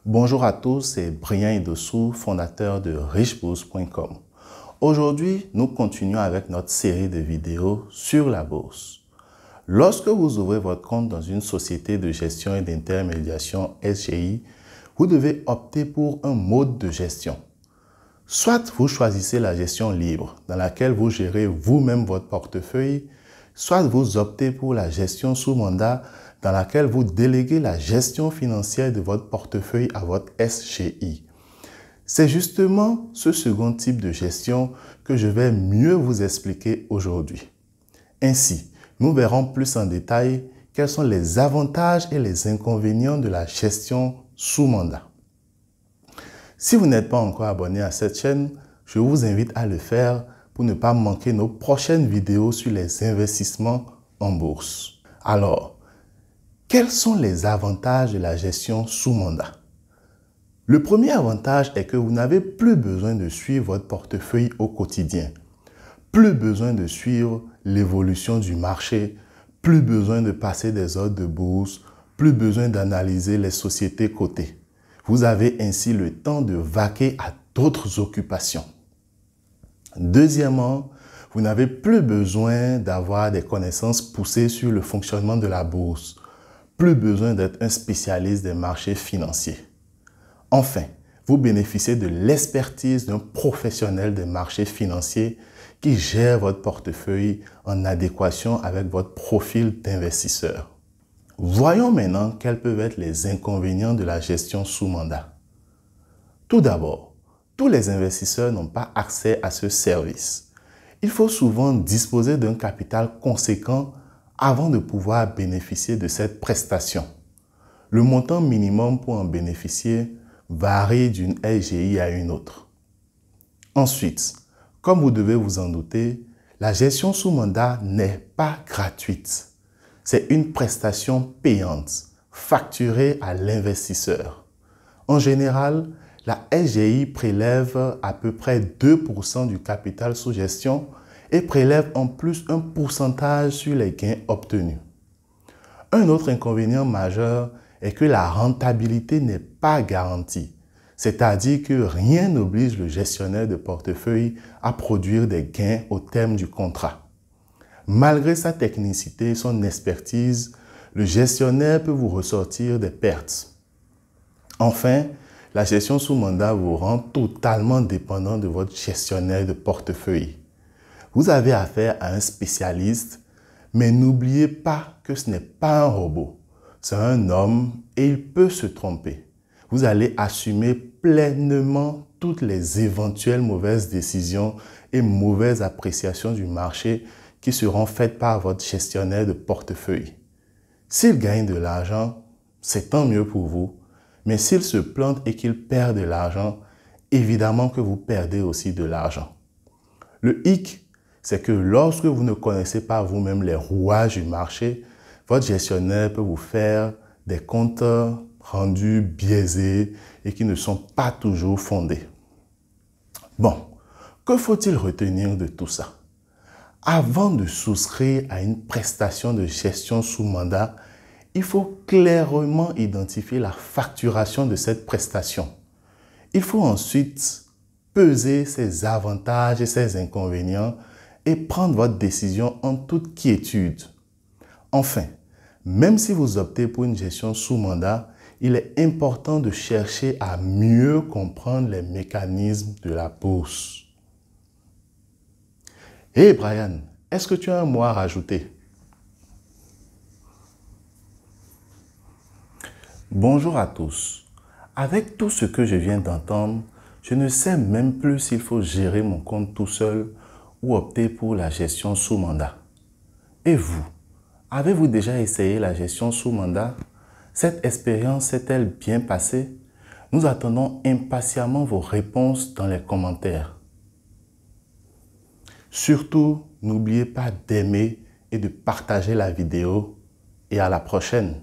Bonjour à tous, c'est Brian Idossou, fondateur de richebourse.com. Aujourd'hui, nous continuons avec notre série de vidéos sur la bourse. Lorsque vous ouvrez votre compte dans une société de gestion et d'intermédiation SGI, vous devez opter pour un mode de gestion. Soit vous choisissez la gestion libre, dans laquelle vous gérez vous-même votre portefeuille, soit vous optez pour la gestion sous mandat, dans laquelle vous déléguez la gestion financière de votre portefeuille à votre SGI. C'est justement ce second type de gestion que je vais mieux vous expliquer aujourd'hui. Ainsi, nous verrons plus en détail quels sont les avantages et les inconvénients de la gestion sous mandat. Si vous n'êtes pas encore abonné à cette chaîne, je vous invite à le faire pour ne pas manquer nos prochaines vidéos sur les investissements en bourse. Alors, quels sont les avantages de la gestion sous mandat? Le premier avantage est que vous n'avez plus besoin de suivre votre portefeuille au quotidien. Plus besoin de suivre l'évolution du marché, plus besoin de passer des ordres de bourse, plus besoin d'analyser les sociétés cotées. Vous avez ainsi le temps de vaquer à d'autres occupations. Deuxièmement, vous n'avez plus besoin d'avoir des connaissances poussées sur le fonctionnement de la bourse. Plus besoin d'être un spécialiste des marchés financiers. Enfin, vous bénéficiez de l'expertise d'un professionnel des marchés financiers qui gère votre portefeuille en adéquation avec votre profil d'investisseur. Voyons maintenant quels peuvent être les inconvénients de la gestion sous mandat. Tout d'abord, tous les investisseurs n'ont pas accès à ce service. Il faut souvent disposer d'un capital conséquent avant de pouvoir bénéficier de cette prestation. Le montant minimum pour en bénéficier varie d'une SGI à une autre. Ensuite, comme vous devez vous en douter, la gestion sous mandat n'est pas gratuite. C'est une prestation payante, facturée à l'investisseur. En général, la SGI prélève à peu près 2% du capital sous gestion et prélève en plus un pourcentage sur les gains obtenus. Un autre inconvénient majeur est que la rentabilité n'est pas garantie, c'est-à-dire que rien n'oblige le gestionnaire de portefeuille à produire des gains au terme du contrat. Malgré sa technicité et son expertise, le gestionnaire peut vous ressortir des pertes. Enfin, la gestion sous mandat vous rend totalement dépendant de votre gestionnaire de portefeuille. Vous avez affaire à un spécialiste, mais n'oubliez pas que ce n'est pas un robot. C'est un homme et il peut se tromper. Vous allez assumer pleinement toutes les éventuelles mauvaises décisions et mauvaises appréciations du marché qui seront faites par votre gestionnaire de portefeuille. S'il gagne de l'argent, c'est tant mieux pour vous. Mais s'il se plante et qu'il perd de l'argent, évidemment que vous perdez aussi de l'argent. Le hic, c'est que lorsque vous ne connaissez pas vous-même les rouages du marché, votre gestionnaire peut vous faire des comptes rendus biaisés et qui ne sont pas toujours fondés. Bon, que faut-il retenir de tout ça? Avant de souscrire à une prestation de gestion sous mandat, il faut clairement identifier la facturation de cette prestation. Il faut ensuite peser ses avantages et ses inconvénients et prendre votre décision en toute quiétude. Enfin, même si vous optez pour une gestion sous mandat, il est important de chercher à mieux comprendre les mécanismes de la bourse. Hey Brian, est-ce que tu as un mot à rajouter? Bonjour à tous. Avec tout ce que je viens d'entendre, je ne sais même plus s'il faut gérer mon compte tout seul ou opter pour la gestion sous mandat. Et vous, avez-vous déjà essayé la gestion sous mandat? Cette expérience s'est-elle bien passée? Nous attendons impatiemment vos réponses dans les commentaires. Surtout, n'oubliez pas d'aimer et de partager la vidéo et à la prochaine.